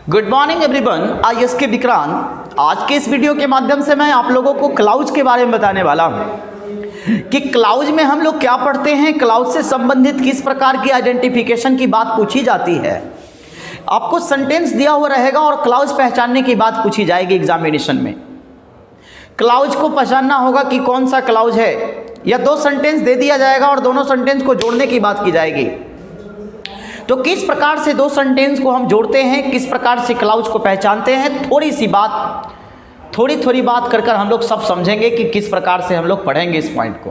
Good morning everyone, I S के विक्रांत। आज के इस वीडियो के माध्यम से मैं आप लोगों को क्लाउज के बारे में बताने वाला हूं कि क्लाउज में हम लोग क्या पढ़ते हैं, क्लाउज से संबंधित किस प्रकार की आइडेंटिफिकेशन की बात पूछी जाती है। आपको सेंटेंस दिया हुआ रहेगा और क्लाउज पहचानने की बात पूछी जाएगी एग्जामिनेशन में। क्लाउज को पहचानना होगा कि कौन सा क्लाउज है, या दो सेंटेंस दे दिया जाएगा और दोनों सेंटेंस को जोड़ने की बात की जाएगी। तो किस प्रकार से दो सेंटेंस को हम जोड़ते हैं, किस प्रकार से क्लाउज को पहचानते हैं, थोड़ी बात कर कर हम लोग सब समझेंगे कि किस प्रकार से हम लोग पढ़ेंगे इस पॉइंट को।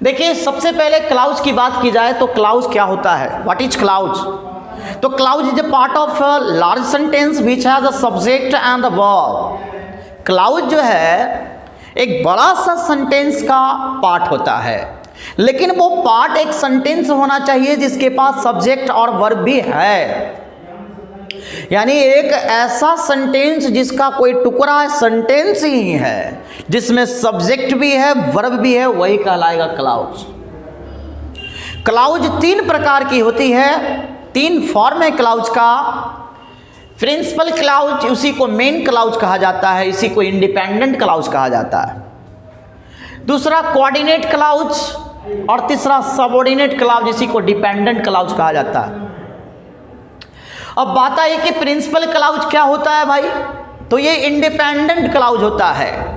देखिए, सबसे पहले क्लाउज की बात की जाए तो क्लाउज क्या होता है, व्हाट इज क्लाउज। तो clause is a part of a large sentence which has a subject and a verb. Clause जो है एक बड़ा सा सेंटेंस का पार्ट होता है, लेकिन वो पार्ट एक सेंटेंस होना चाहिए जिसके पास सब्जेक्ट और वर्ब भी है। यानी एक ऐसा सेंटेंस जिसका कोई टुकड़ा सेंटेंस ही है, जिसमें सब्जेक्ट भी है वर्ब भी है, वही कहलाएगा क्लाउज। क्लाउज तीन प्रकार की होती है, तीन फॉर्म है क्लाउज का। प्रिंसिपल क्लाउज, उसी को मेन क्लाउज कहा जाता है, इसी को इंडिपेंडेंट क्लाउज कहा जाता है। दूसरा कोऑर्डिनेट क्लाउज और तीसरा सबऑर्डिनेट क्लाउज, इसी को डिपेंडेंट क्लाउज कहा जाता है। अब बात आई कि प्रिंसिपल क्लाउज क्या होता है भाई, तो ये इंडिपेंडेंट क्लाउज होता है।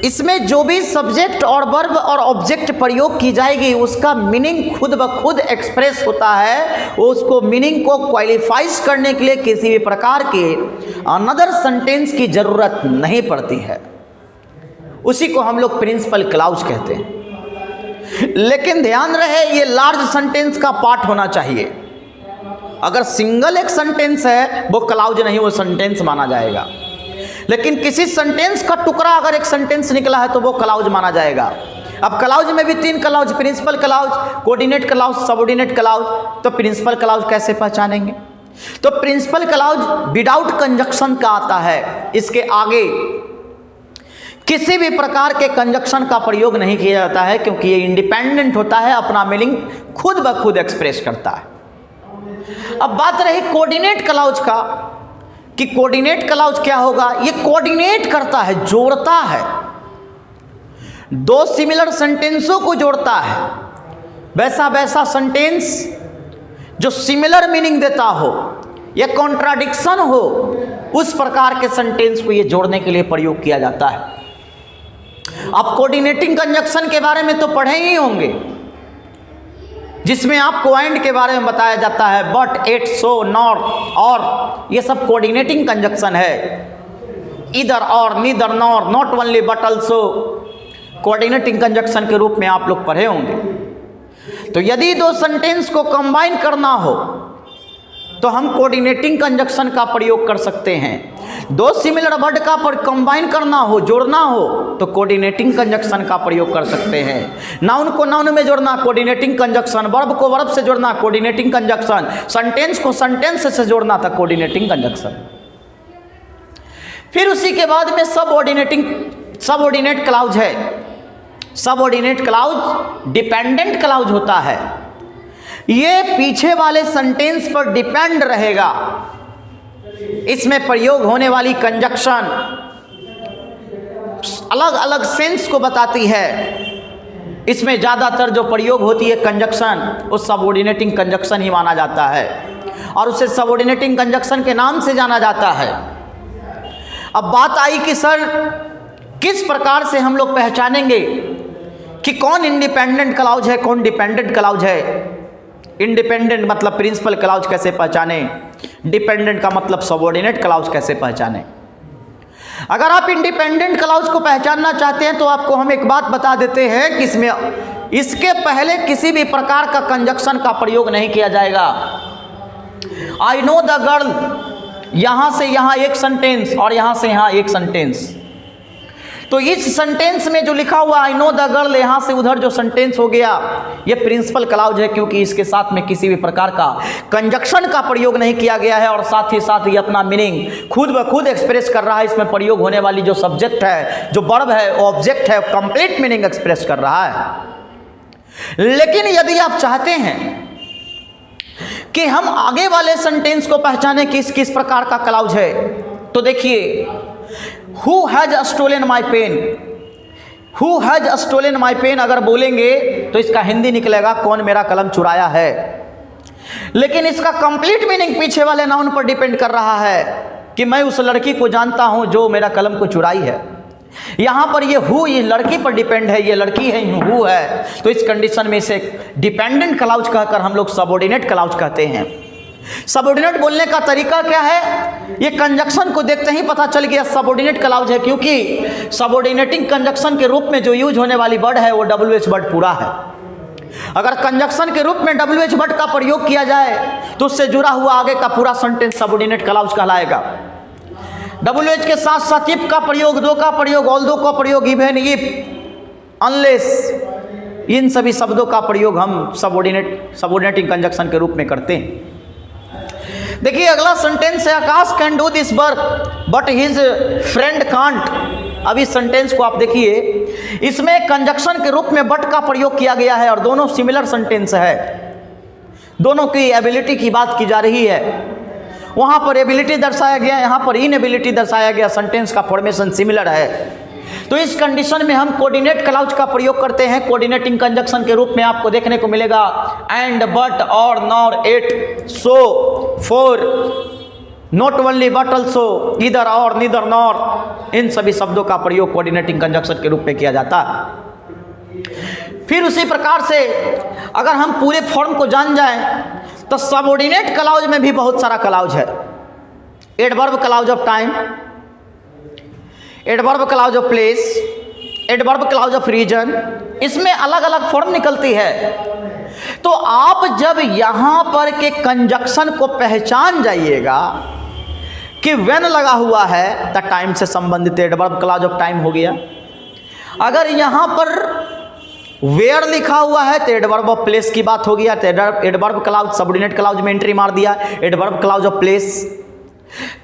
इसमें जो भी सब्जेक्ट और वर्ब और ऑब्जेक्ट प्रयोग की जाएगी उसका मीनिंग खुद ब खुद एक्सप्रेस होता है। उसको मीनिंग को क्वालिफाइज करने के लिए किसी भी प्रकार के अनदर सेंटेंस की जरूरत नहीं पड़ती है। उसी को हम लोग प्रिंसिपल क्लाउज कहते हैं। लेकिन ध्यान रहे, ये लार्ज सेंटेंस का पार्ट होना चाहिए। अगर सिंगल एक सेंटेंस है वो क्लाउज नहीं, वो सेंटेंस माना जाएगा। लेकिन किसी सेंटेंस का टुकड़ा अगर एक सेंटेंस निकला है तो वो क्लाउज माना जाएगा। अब क्लाउज में भी तीन clause, principal clause, coordinate clause, subordinate clause. तो प्रिंसिपल क्लाउज कैसे पहचानेंगे? तो प्रिंसिपल क्लाउज विदाउट कंजक्शन का आता है। इसके आगे किसी भी प्रकार के कंजक्शन का प्रयोग नहीं किया जाता है, क्योंकि ये इंडिपेंडेंट होता है, अपना मीनिंग खुद ब खुद एक्सप्रेस करता है। अब बात रही कोऑर्डिनेट क्लाउज का कि कोऑर्डिनेट क्लाउज क्या होगा। ये कोऑर्डिनेट करता है, जोड़ता है, दो सिमिलर सेंटेंसों को जोड़ता है। वैसा सेंटेंस जो सिमिलर मीनिंग देता हो या कॉन्ट्राडिक्शन हो, उस प्रकार के सेंटेंस को ये जोड़ने के लिए प्रयोग किया जाता है। आप कोऑर्डिनेटिंग कंजक्शन के बारे में तो पढ़े ही होंगे, जिसमें आपको एंड के बारे में बताया जाता है, बट, एट, सो, नॉर, और ये सब कोऑर्डिनेटिंग कंजक्शन है। इधर और, neither, nor, not only but also, coordinating conjunction के रूप में आप लोग पढ़े होंगे। तो यदि दो सेंटेंस को कंबाइन करना हो तो हम कोऑर्डिनेटिंग कंजक्शन का प्रयोग कर सकते हैं। दो सिमिलर वर्ड का पर कंबाइन करना हो, जोड़ना हो, तो कोऑर्डिनेटिंग कंजक्शन का प्रयोग कर सकते हैं। नाउन को नाउन में जोड़ना, कोऑर्डिनेटिंग कंजक्शन, वर्ब को वर्ब से जोड़ना, कोऑर्डिनेटिंग कंजक्शन, सेंटेंस को सेंटेंस से जोड़ना था, कोऑर्डिनेटिंग कंजक्शन। फिर उसी के बाद में सबऑर्डिनेट क्लाउज है। सबऑर्डिनेट क्लाउज डिपेंडेंट क्लाउज होता है। ये पीछे वाले सेंटेंस पर डिपेंड रहेगा। इसमें प्रयोग होने वाली कंजक्शन अलग अलग सेंस को बताती है। इसमें ज़्यादातर जो प्रयोग होती है कंजक्शन, उस सबऑर्डिनेटिंग कंजक्शन ही माना जाता है और उसे सबऑर्डिनेटिंग कंजक्शन के नाम से जाना जाता है। अब बात आई कि सर किस प्रकार से हम लोग पहचानेंगे कि कौन इंडिपेंडेंट क्लाउज है, कौन डिपेंडेंट क्लाउज है। इंडिपेंडेंट मतलब प्रिंसिपल क्लाउज कैसे पहचाने, डिपेंडेंट का मतलब सबऑर्डिनेट क्लाउज कैसे पहचाने। अगर आप इंडिपेंडेंट क्लाउज को पहचानना चाहते हैं तो आपको हम एक बात बता देते हैं कि इसके पहले किसी भी प्रकार का कंजक्शन का प्रयोग नहीं किया जाएगा। आई नो द गर्ल, यहां से यहां एक सेंटेंस और यहां से यहां एक सेंटेंस। तो इस सेंटेंस में जो लिखा हुआ आई नो द गर्ल, यहां से उधर जो सेंटेंस हो गया, ये प्रिंसिपल क्लाउज है, क्योंकि इसके साथ में किसी भी प्रकार का कंजक्शन का प्रयोग नहीं किया गया है और साथ ही साथ ये अपना मीनिंग खुद ब खुद एक्सप्रेस कर रहा है। इसमें प्रयोग होने वाली जो सब्जेक्ट है, जो वर्ब है, ऑब्जेक्ट है, कंप्लीट मीनिंग एक्सप्रेस कर रहा है। लेकिन यदि आप चाहते हैं कि हम आगे वाले सेंटेंस को पहचाने किस किस प्रकार का क्लाउज है। तो देखिए, who has stolen my pen, who has stolen my pen अगर बोलेंगे तो इसका हिंदी निकलेगा कौन मेरा कलम चुराया है, लेकिन इसका कंप्लीट मीनिंग पीछे वाले नाउन पर डिपेंड कर रहा है कि मैं उस लड़की को जानता हूं जो मेरा कलम को चुराई है। यहां पर ये हु, ये लड़की पर डिपेंड है, ये लड़की है, हु है, तो इस कंडीशन में इसे डिपेंडेंट क्लाउज कहकर हम लोग सबऑर्डिनेट क्लाउज कहते हैं। सबऑर्डिनेट बोलने का तरीका क्या है, ये कंजक्शन को देखते ही पता चल गया सबऑर्डिनेट क्लाउज है, क्योंकि सबऑर्डिनेटिंग कंजक्शन के रूप में जो यूज होने वाली वर्ड है वो WH वर्ड पूरा है। अगर कंजक्शन के रूप में WH वर्ड का प्रयोग किया जाए तो उससे जुड़ा हुआ आगे का पूरा सेंटेंस सबऑर्डिनेट क्लाउज कहलाएगा। WH के साथ साथ इफ का प्रयोग, दो का प्रयोग, ऑल्दो का प्रयोग, इवन, इफ, अनलेस, इन सभी शब्दों का प्रयोग हम सबऑर्डिनेटिंग कंजक्शन के रूप में करते हैं। देखिए अगला सेंटेंस है, Aakash can do this work but his friend can't. अब इस सेंटेंस को आप देखिए, इसमें कंजक्शन के रूप में बट का प्रयोग किया गया है और दोनों सिमिलर सेंटेंस है, दोनों की एबिलिटी की बात की जा रही है। वहां पर एबिलिटी दर्शाया गया, यहां पर इनएबिलिटी दर्शाया गया, सेंटेंस का फॉर्मेशन सिमिलर है। तो इस कंडीशन में हम कोऑर्डिनेट क्लाउज का प्रयोग करते हैं। कोऑर्डिनेटिंग कंजक्शन के रूप में आपको देखने को मिलेगा एंड, बट, और, nor, yet, so, for, not only but also, इधर और, नीदर नॉर, इन सभी शब्दों का प्रयोग कोऑर्डिनेटिंग कंजक्शन के रूप में किया जाता है। फिर उसी प्रकार से अगर हम पूरे फॉर्म को जान जाएं तो सबऑर्डिनेट क्लाउज में भी बहुत सारा क्लाउज है। Adverb clause of time, adverb clause of place, adverb clause of reason, इसमें अलग अलग फॉर्म निकलती है। तो आप जब यहां पर के कंजक्शन को पहचान जाइएगा कि व्हेन लगा हुआ है द टाइम से संबंधित एडवर्ब क्लाउज ऑफ टाइम हो गया। अगर यहां पर वेयर लिखा हुआ है तो एडवर्ब ऑफ प्लेस की बात हो गया, तो एडवर्ब क्लाउज सबऑर्डिनेट क्लाउज में एंट्री मार दिया, एडवर्ब क्लाउज ऑफ प्लेस।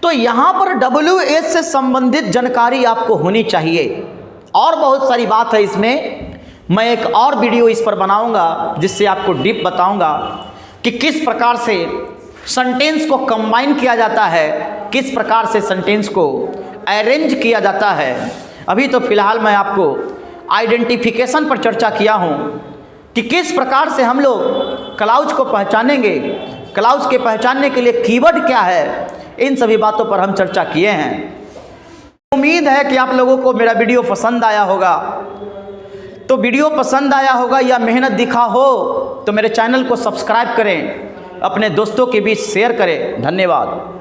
तो यहां पर WH से संबंधित जानकारी आपको होनी चाहिए। और बहुत सारी बात है इसमें, मैं एक और वीडियो इस पर बनाऊंगा जिससे आपको डीप बताऊंगा कि किस प्रकार से सेंटेंस को कंबाइन किया जाता है, किस प्रकार से सेंटेंस को अरेंज किया जाता है। अभी तो फिलहाल मैं आपको आइडेंटिफिकेशन पर चर्चा किया हूं कि किस प्रकार से हम लोग क्लाउज को पहचानेंगे, क्लाउज के पहचानने के लिए कीवर्ड क्या है, इन सभी बातों पर हम चर्चा किए हैं। उम्मीद है कि आप लोगों को मेरा वीडियो पसंद आया होगा। तो वीडियो पसंद आया होगा या मेहनत दिखा हो तो मेरे चैनल को सब्सक्राइब करें, अपने दोस्तों के बीच शेयर करें। धन्यवाद।